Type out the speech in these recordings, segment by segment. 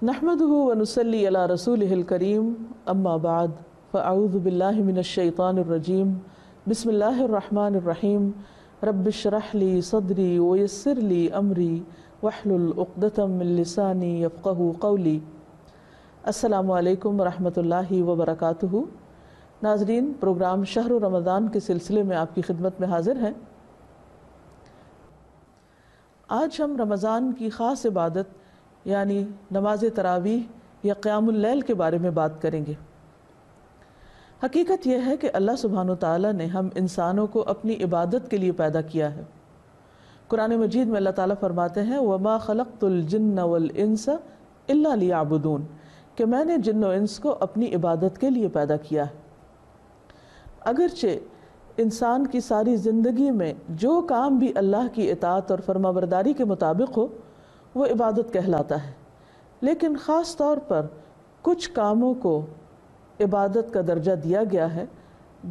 نحمده ونصلي على رسوله الكريم اما بعد فاعوذ بالله من الشيطان الرجيم بسم الله الرحمن الرحيم رب اشرح لي صدري ويسر لي امري واحلل عقدة من لساني يفقهوا قولي۔ السلام علیکم ورحمۃ اللہ وبرکاتہ۔ ناظرین، پروگرام شہر رمضان کے سلسلے میں آپ کی خدمت میں حاضر ہیں۔ آج ہم رمضان کی خاص عبادت یعنی نماز تراویح یا قیام اللیل کے بارے میں بات کریں گے۔ حقیقت یہ ہے کہ اللہ سبحانہ وتعالیٰ نے ہم انسانوں کو اپنی عبادت کے لیے پیدا کیا ہے۔ قرآن مجید میں اللہ تعالیٰ فرماتے ہیں وَمَا خَلَقْتُ الْجِنَّ وَالْإِنسَ إِلَّا لِيَعْبُدُونَ، کہ میں نے جن و انس کو اپنی عبادت کے لیے پیدا کیا ہے۔ اگرچہ انسان کی ساری زندگی میں جو کام بھی اللہ کی اطاعت اور فرمانبرداری کے مطابق ہو وہ عبادت کہلاتا ہے، لیکن خاص طور پر کچھ کاموں کو عبادت کا درجہ دیا گیا ہے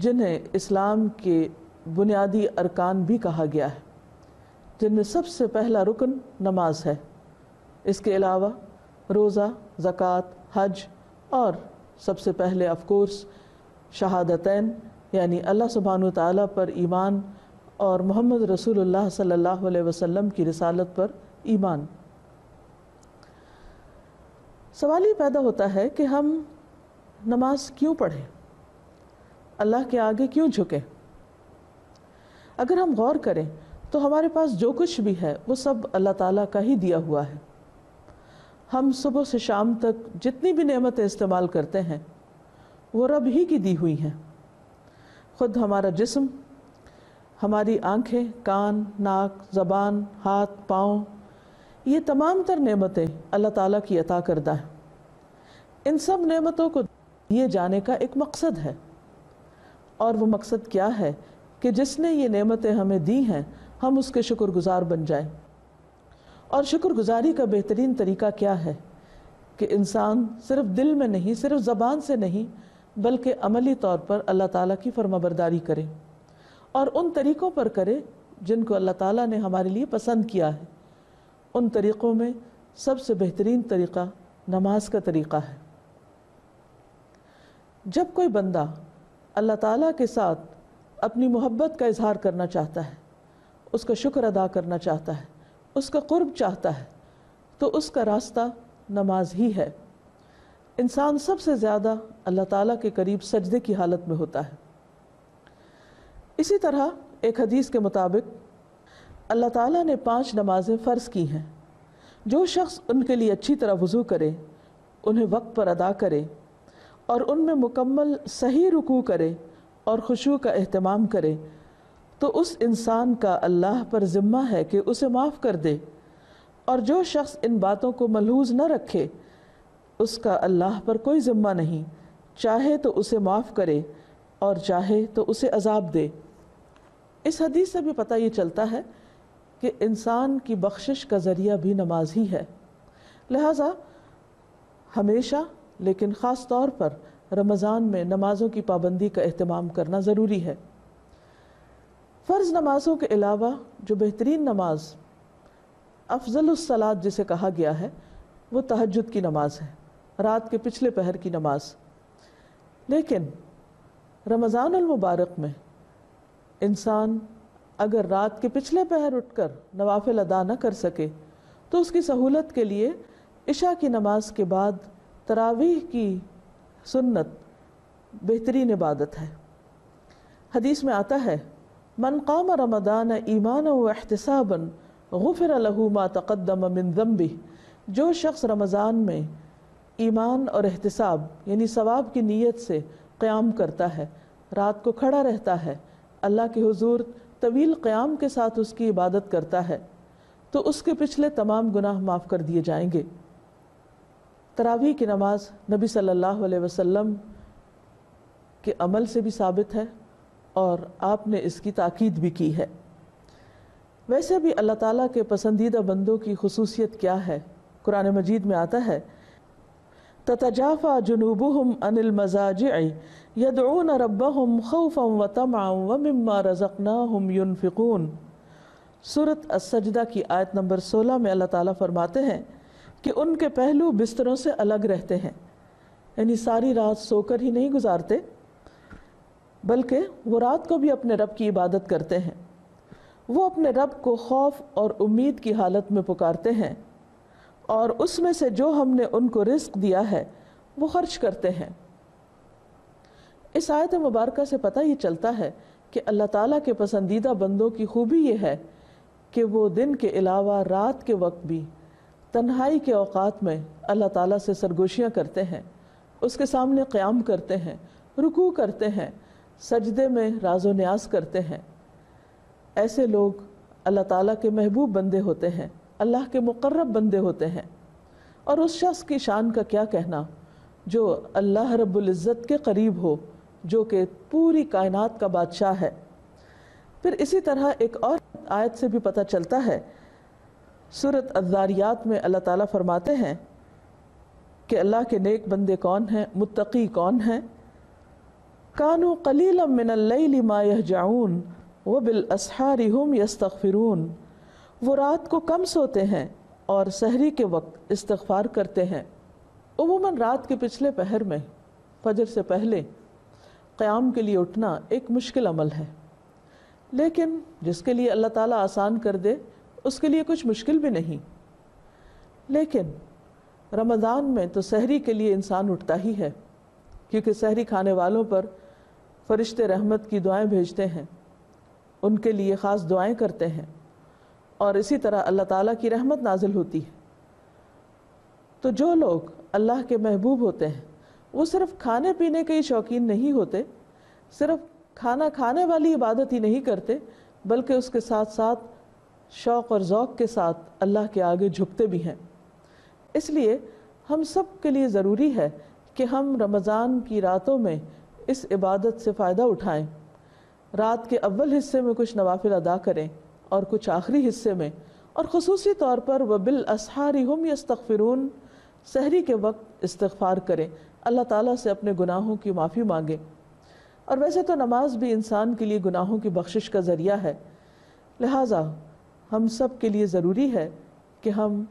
جنہیں اسلام کے بنیادی ارکان بھی کہا گیا ہے، جن میں سب سے پہلا رکن نماز ہے۔ اس کے علاوہ روزہ، زکوٰۃ، حج اور سب سے پہلے آف کورس شہادتین یعنی اللہ سبحانہ وتعالیٰ پر ایمان اور محمد رسول اللہ صلی اللہ علیہ وسلم کی رسالت پر ایمان۔ سوال یہ پیدا ہوتا ہے کہ ہم نماز کیوں پڑھیں، اللہ کے آگے کیوں جھکیں؟ اگر ہم غور کریں تو ہمارے پاس جو کچھ بھی ہے وہ سب اللہ تعالیٰ کا ہی دیا ہوا ہے۔ ہم صبح سے شام تک جتنی بھی نعمتیں استعمال کرتے ہیں وہ رب ہی کی دی ہوئی ہیں۔ خود ہمارا جسم، ہماری آنکھیں، کان، ناک، زبان، ہاتھ، پاؤں، یہ تمام تر نعمتیں اللہ تعالیٰ کی عطا کردہ ہیں۔ ان سب نعمتوں کو دیے جانے کا ایک مقصد ہے، اور وہ مقصد کیا ہے کہ جس نے یہ نعمتیں ہمیں دی ہیں ہم اس کے شکر گزار بن جائیں۔ اور شکر گزاری کا بہترین طریقہ کیا ہے کہ انسان صرف دل میں نہیں، صرف زبان سے نہیں، بلکہ عملی طور پر اللہ تعالیٰ کی فرمانبرداری کرے اور ان طریقوں پر کرے جن کو اللہ تعالیٰ نے ہمارے لیے پسند کیا ہے۔ ان طریقوں میں سب سے بہترین طریقہ نماز کا طریقہ ہے۔ جب کوئی بندہ اللہ تعالیٰ کے ساتھ اپنی محبت کا اظہار کرنا چاہتا ہے، اس کا شکر ادا کرنا چاہتا ہے، اس کا قرب چاہتا ہے، تو اس کا راستہ نماز ہی ہے۔ انسان سب سے زیادہ اللہ تعالیٰ کے قریب سجدے کی حالت میں ہوتا ہے۔ اسی طرح ایک حدیث کے مطابق اللہ تعالیٰ نے 5 نمازیں فرض کی ہیں۔ جو شخص ان کے لیے اچھی طرح وضو کرے، انہیں وقت پر ادا کرے اور ان میں مکمل صحیح رکوع کرے اور خشوع کا اہتمام کرے تو اس انسان کا اللہ پر ذمہ ہے کہ اسے معاف کر دے، اور جو شخص ان باتوں کو ملحوظ نہ رکھے اس کا اللہ پر کوئی ذمہ نہیں، چاہے تو اسے معاف کرے اور چاہے تو اسے عذاب دے۔ اس حدیث سے بھی پتہ یہ چلتا ہے کہ انسان کی بخشش کا ذریعہ بھی نماز ہی ہے۔ لہٰذا ہمیشہ لیکن خاص طور پر رمضان میں نمازوں کی پابندی کا اہتمام کرنا ضروری ہے۔ فرض نمازوں کے علاوہ جو بہترین نماز، افضل الصلاۃ جسے کہا گیا ہے، وہ تہجد کی نماز ہے، رات کے پچھلے پہر کی نماز۔ لیکن رمضان المبارک میں انسان اگر رات کے پچھلے پہر اٹھ کر نوافل ادا نہ کر سکے تو اس کی سہولت کے لیے عشاء کی نماز کے بعد تراویح کی سنت بہترین عبادت ہے۔ حدیث میں آتا ہے من قام رمضان ایمانا واحتسابا غفر له ما تقدم من ذنبہ، جو شخص رمضان میں ایمان اور احتساب یعنی ثواب کی نیت سے قیام کرتا ہے، رات کو کھڑا رہتا ہے، اللہ کے حضور طویل قیام کے ساتھ اس کی عبادت کرتا ہے، تو اس کے پچھلے تمام گناہ معاف کر دیے جائیں گے۔ تراویح کی نماز نبی صلی اللہ علیہ وسلم کے عمل سے بھی ثابت ہے اور آپ نے اس کی تاکید بھی کی ہے۔ ویسے بھی اللہ تعالیٰ کے پسندیدہ بندوں کی خصوصیت کیا ہے؟ قرآن مجید میں آتا ہے تتجافى جنوبهم عن المضاجع يدعون ربهم خوفا وطمعا ومما رزقناهم ينفقون۔ سورۃ السجدہ کی آیت نمبر 16 میں اللہ تعالیٰ فرماتے ہیں کہ ان کے پہلو بستروں سے الگ رہتے ہیں، یعنی ساری رات سو کر ہی نہیں گزارتے، بلکہ وہ رات کو بھی اپنے رب کی عبادت کرتے ہیں۔ وہ اپنے رب کو خوف اور امید کی حالت میں پکارتے ہیں، اور اس میں سے جو ہم نے ان کو رزق دیا ہے وہ خرچ کرتے ہیں۔ اس آیت مبارکہ سے پتہ یہ چلتا ہے کہ اللہ تعالیٰ کے پسندیدہ بندوں کی خوبی یہ ہے کہ وہ دن کے علاوہ رات کے وقت بھی تنہائی کے اوقات میں اللہ تعالیٰ سے سرگوشیاں کرتے ہیں، اس کے سامنے قیام کرتے ہیں، رکوع کرتے ہیں، سجدے میں راز و نیاز کرتے ہیں۔ ایسے لوگ اللہ تعالیٰ کے محبوب بندے ہوتے ہیں، اللہ کے مقرب بندے ہوتے ہیں۔ اور اس شخص کی شان کا کیا کہنا جو اللہ رب العزت کے قریب ہو، جو کہ پوری کائنات کا بادشاہ ہے۔ پھر اسی طرح ایک اور آیت سے بھی پتہ چلتا ہے، سورۃ الذاریات میں اللہ تعالیٰ فرماتے ہیں کہ اللہ کے نیک بندے کون ہیں، متقی کون ہیں؟ کانوا قلیلا من اللیل ما یہجعون وبالاسحار ہم یستغفرون۔ وہ رات کو کم سوتے ہیں اور سحری کے وقت استغفار کرتے ہیں۔ عموماً رات کے پچھلے پہر میں فجر سے پہلے قیام کے لیے اٹھنا ایک مشکل عمل ہے، لیکن جس کے لیے اللہ تعالیٰ آسان کر دے اس کے لیے کچھ مشکل بھی نہیں۔ لیکن رمضان میں تو سحری کے لیے انسان اٹھتا ہی ہے، کیونکہ سحری کھانے والوں پر فرشتے رحمت کی دعائیں بھیجتے ہیں، ان کے لیے خاص دعائیں کرتے ہیں، اور اسی طرح اللہ تعالیٰ کی رحمت نازل ہوتی ہے۔ تو جو لوگ اللہ کے محبوب ہوتے ہیں وہ صرف کھانے پینے کے ہی شوقین نہیں ہوتے، صرف کھانا کھانے والی عبادت ہی نہیں کرتے، بلکہ اس کے ساتھ ساتھ شوق اور ذوق کے ساتھ اللہ کے آگے جھکتے بھی ہیں۔ اس لیے ہم سب کے لیے ضروری ہے کہ ہم رمضان کی راتوں میں اس عبادت سے فائدہ اٹھائیں، رات کے اول حصے میں کچھ نوافل ادا کریں اور کچھ آخری حصے میں، اور خصوصی طور پر وَبِالْأَسْحَارِ هُمْ يَسْتَغْفِرُونَ، سحری کے وقت استغفار کریں، اللہ تعالیٰ سے اپنے گناہوں کی معافی مانگیں۔ اور ویسے تو نماز بھی انسان کے لیے گناہوں کی بخشش کا ذریعہ ہے، لہٰذا ہم سب کے لیے ضروری ہے کہ ہم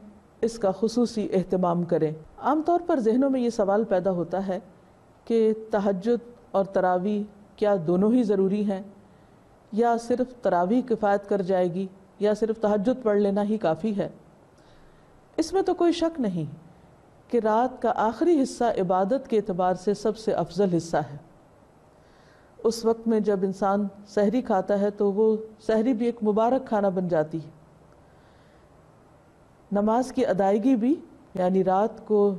اس کا خصوصی اہتمام کریں۔ عام طور پر ذہنوں میں یہ سوال پیدا ہوتا ہے کہ تہجد اور تراویح کیا دونوں ہی ضروری ہیں، یا صرف تراویح کفایت کر جائے گی، یا صرف تہجد پڑھ لینا ہی کافی ہے؟ اس میں تو کوئی شک نہیں کہ رات کا آخری حصہ عبادت کے اعتبار سے سب سے افضل حصہ ہے۔ اس وقت میں جب انسان سحری کھاتا ہے تو وہ سحری بھی ایک مبارک کھانا بن جاتی ہے۔ نماز کی ادائیگی بھی، یعنی رات کو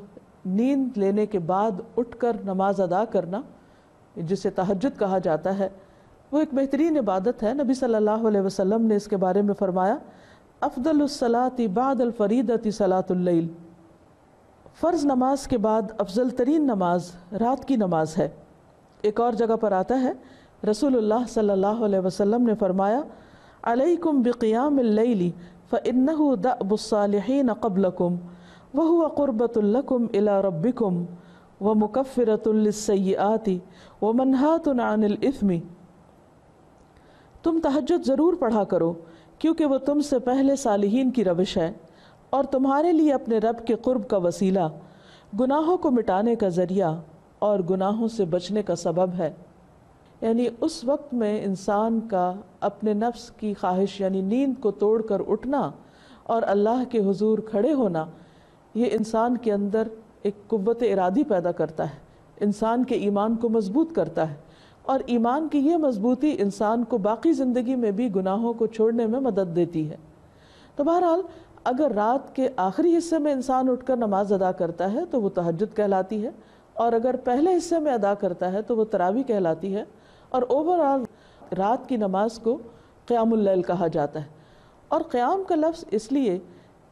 نیند لینے کے بعد اٹھ کر نماز ادا کرنا، جسے تہجد کہا جاتا ہے، وہ ایک بہترین عبادت ہے۔ نبی صلی اللہ علیہ وسلم نے اس کے بارے میں فرمایا، افضل الصلاۃ بعد الفریضۃ صلاۃ اللیل، فرض نماز کے بعد افضل ترین نماز رات کی نماز ہے۔ ایک اور جگہ پر آتا ہے، رسول اللہ صلی اللہ علیہ وسلم نے فرمایا، علیکم بقیام اللیل فإنہ دأب الصالحین قبلکم وہو قربۃ لکم الی ربکم ومکفرۃ للسیئات ومنہاۃ عن الإثم۔ تم تہجد ضرور پڑھا کرو، کیونکہ وہ تم سے پہلے صالحین کی روش ہے، اور تمہارے لیے اپنے رب کے قرب کا وسیلہ، گناہوں کو مٹانے کا ذریعہ اور گناہوں سے بچنے کا سبب ہے۔ یعنی اس وقت میں انسان کا اپنے نفس کی خواہش یعنی نیند کو توڑ کر اٹھنا اور اللہ کے حضور کھڑے ہونا، یہ انسان کے اندر ایک قوت ارادی پیدا کرتا ہے، انسان کے ایمان کو مضبوط کرتا ہے، اور ایمان کی یہ مضبوطی انسان کو باقی زندگی میں بھی گناہوں کو چھوڑنے میں مدد دیتی ہے۔ تو بہرحال اگر رات کے آخری حصے میں انسان اٹھ کر نماز ادا کرتا ہے تو وہ تہجد کہلاتی ہے، اور اگر پہلے حصے میں ادا کرتا ہے تو وہ تراویح کہلاتی ہے، اور اوورآل رات کی نماز کو قیام اللیل کہا جاتا ہے۔ اور قیام کا لفظ اس لیے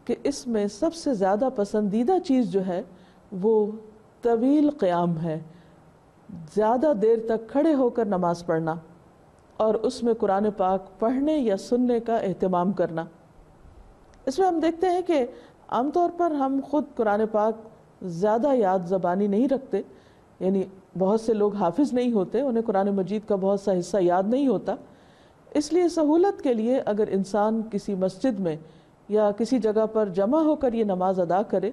کہ اس میں سب سے زیادہ پسندیدہ چیز جو ہے وہ طویل قیام ہے، زیادہ دیر تک کھڑے ہو کر نماز پڑھنا، اور اس میں قرآن پاک پڑھنے یا سننے کا اہتمام کرنا۔ اس میں ہم دیکھتے ہیں کہ عام طور پر ہم خود قرآن پاک زیادہ یاد زبانی نہیں رکھتے، یعنی بہت سے لوگ حافظ نہیں ہوتے، انہیں قرآن مجید کا بہت سا حصہ یاد نہیں ہوتا۔ اس لیے سہولت کے لیے اگر انسان کسی مسجد میں یا کسی جگہ پر جمع ہو کر یہ نماز ادا کرے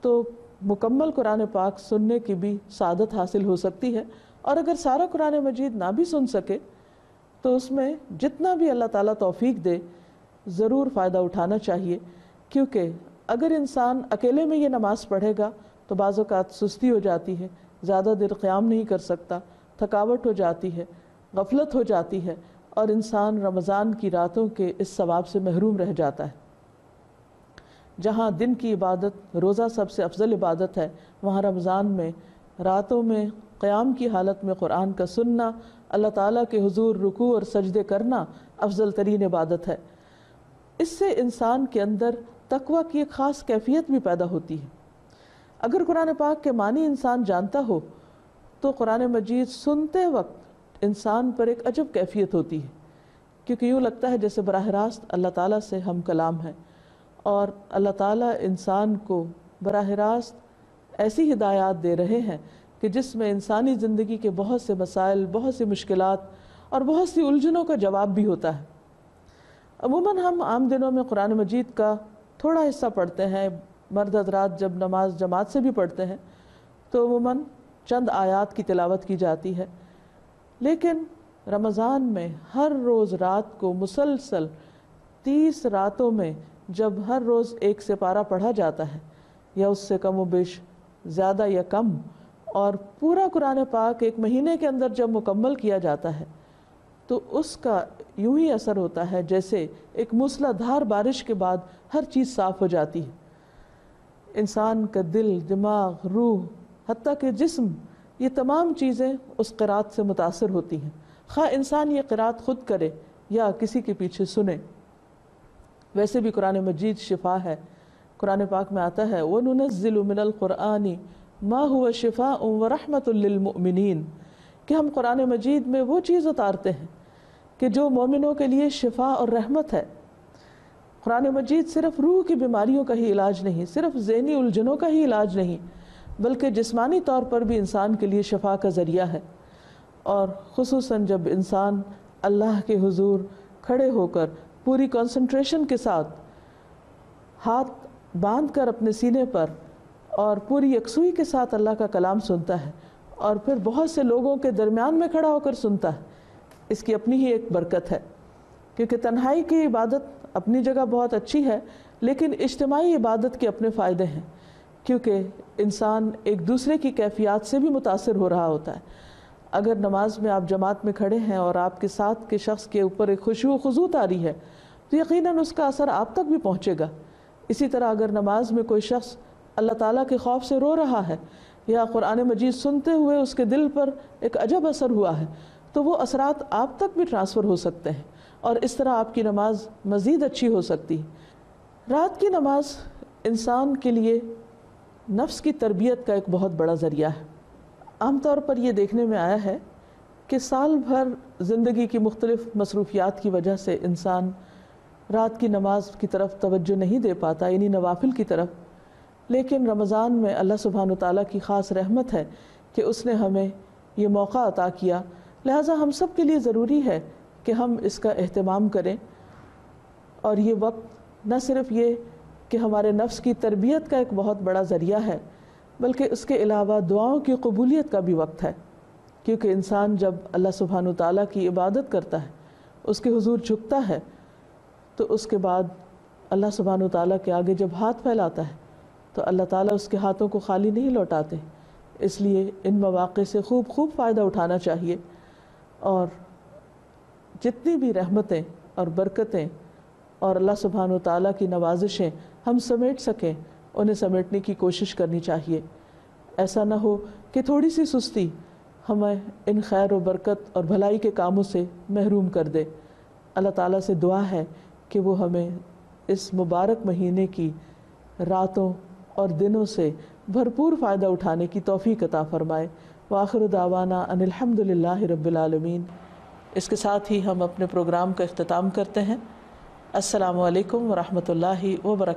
تو مکمل قرآن پاک سننے کی بھی سعادت حاصل ہو سکتی ہے. اور اگر سارا قرآن مجید نہ بھی سن سکے تو اس میں جتنا بھی اللہ تعالیٰ توفیق دے ضرور فائدہ اٹھانا چاہیے. کیونکہ اگر انسان اکیلے میں یہ نماز پڑھے گا تو بعض اوقات سستی ہو جاتی ہے، زیادہ دیر قیام نہیں کر سکتا، تھکاوٹ ہو جاتی ہے، غفلت ہو جاتی ہے، اور انسان رمضان کی راتوں کے اس ثواب سے محروم رہ جاتا ہے. جہاں دن کی عبادت روزہ سب سے افضل عبادت ہے، وہاں رمضان میں راتوں میں قیام کی حالت میں قرآن کا سننا، اللہ تعالیٰ کے حضور رکوع اور سجدے کرنا افضل ترین عبادت ہے. اس سے انسان کے اندر تقویٰ کی ایک خاص کیفیت بھی پیدا ہوتی ہے. اگر قرآن پاک کے معنی انسان جانتا ہو تو قرآن مجید سنتے وقت انسان پر ایک عجب کیفیت ہوتی ہے، کیونکہ یوں لگتا ہے جیسے براہ راست اللہ تعالیٰ سے ہم کلام ہے، اور اللہ تعالیٰ انسان کو براہ راست ایسی ہدایات دے رہے ہیں کہ جس میں انسانی زندگی کے بہت سے مسائل، بہت سی مشکلات اور بہت سی الجھنوں کا جواب بھی ہوتا ہے. عموماً ہم عام دنوں میں قرآن مجید کا تھوڑا حصہ پڑھتے ہیں. مرد حضرات جب نماز جماعت سے بھی پڑھتے ہیں تو عموماً چند آیات کی تلاوت کی جاتی ہے. لیکن رمضان میں ہر روز رات کو مسلسل 30 راتوں میں جب ہر روز ایک سپارہ پڑھا جاتا ہے یا اس سے کم و بیش زیادہ یا کم، اور پورا قرآن پاک ایک مہینے کے اندر جب مکمل کیا جاتا ہے تو اس کا یوں ہی اثر ہوتا ہے جیسے ایک موسلا دھار بارش کے بعد ہر چیز صاف ہو جاتی ہے. انسان کا دل، دماغ، روح، حتیٰ کہ جسم، یہ تمام چیزیں اس قرات سے متاثر ہوتی ہیں، خواہ انسان یہ قرات خود کرے یا کسی کے پیچھے سنے. ویسے بھی قرآن مجید شفا ہے. قرآن پاک میں آتا ہے وَنُنَزِّلُ مِنَ الْقُرْآنِ مَا هُوَ شِفَاءٌ وَرَحْمَةٌ لِّلْمُؤْمِنِينَ کہ ہم قرآن مجید میں وہ چیز اتارتے ہیں کہ جو مومنوں کے لیے شفا اور رحمت ہے. قرآن مجید صرف روح کی بیماریوں کا ہی علاج نہیں، صرف ذہنی الجھنوں کا ہی علاج نہیں، بلکہ جسمانی طور پر بھی انسان کے لیے شفا کا ذریعہ ہے. اور خصوصاً جب انسان اللہ کے حضور کھڑے ہو کر پوری کنسنٹریشن کے ساتھ ہاتھ باندھ کر اپنے سینے پر اور پوری یکسوئی کے ساتھ اللہ کا کلام سنتا ہے، اور پھر بہت سے لوگوں کے درمیان میں کھڑا ہو کر سنتا ہے، اس کی اپنی ہی ایک برکت ہے. کیونکہ تنہائی کی عبادت اپنی جگہ بہت اچھی ہے، لیکن اجتماعی عبادت کے اپنے فائدے ہیں، کیونکہ انسان ایک دوسرے کی کیفیات سے بھی متاثر ہو رہا ہوتا ہے. اگر نماز میں آپ جماعت میں کھڑے ہیں اور آپ کے ساتھ کے شخص کے اوپر ایک خشوع و خضوع طاری ہے تو یقیناً اس کا اثر آپ تک بھی پہنچے گا. اسی طرح اگر نماز میں کوئی شخص اللہ تعالیٰ کے خوف سے رو رہا ہے یا قرآن مجید سنتے ہوئے اس کے دل پر ایک عجب اثر ہوا ہے تو وہ اثرات آپ تک بھی ٹرانسفر ہو سکتے ہیں، اور اس طرح آپ کی نماز مزید اچھی ہو سکتی ہے. رات کی نماز انسان کے لیے نفس کی تربیت کا ایک بہت بڑا ذریعہ ہے. عام طور پر یہ دیکھنے میں آیا ہے کہ سال بھر زندگی کی مختلف مصروفیات کی وجہ سے انسان رات کی نماز کی طرف توجہ نہیں دے پاتا، یعنی نوافل کی طرف. لیکن رمضان میں اللہ سبحانہ وتعالیٰ کی خاص رحمت ہے کہ اس نے ہمیں یہ موقع عطا کیا، لہٰذا ہم سب کے لیے ضروری ہے کہ ہم اس کا اہتمام کریں. اور یہ وقت نہ صرف یہ کہ ہمارے نفس کی تربیت کا ایک بہت بڑا ذریعہ ہے، بلکہ اس کے علاوہ دعاؤں کی قبولیت کا بھی وقت ہے. کیونکہ انسان جب اللہ سبحانہ وتعالیٰ کی عبادت کرتا ہے، اس کے حضور جھکتا ہے، تو اس کے بعد اللہ سبحانہ وتعالیٰ کے آگے جب ہاتھ پھیلاتا ہے تو اللہ تعالیٰ اس کے ہاتھوں کو خالی نہیں لوٹاتے. اس لیے ان مواقع سے خوب فائدہ اٹھانا چاہیے، اور جتنی بھی رحمتیں اور برکتیں اور اللہ سبحانہ وتعالیٰ کی نوازشیں ہم سمیٹ سکیں انہیں سمیٹنے کی کوشش کرنی چاہیے. ایسا نہ ہو کہ تھوڑی سی سستی ہمیں ان خیر و برکت اور بھلائی کے کاموں سے محروم کر دے. اللہ تعالیٰ سے دعا ہے کہ وہ ہمیں اس مبارک مہینے کی راتوں اور دنوں سے بھرپور فائدہ اٹھانے کی توفیق عطا فرمائے. وآخر دعوانا ان الحمد للہ رب العالمین. اس کے ساتھ ہی ہم اپنے پروگرام کا اختتام کرتے ہیں. السلام علیکم ورحمۃ اللہ وبرکاتہ.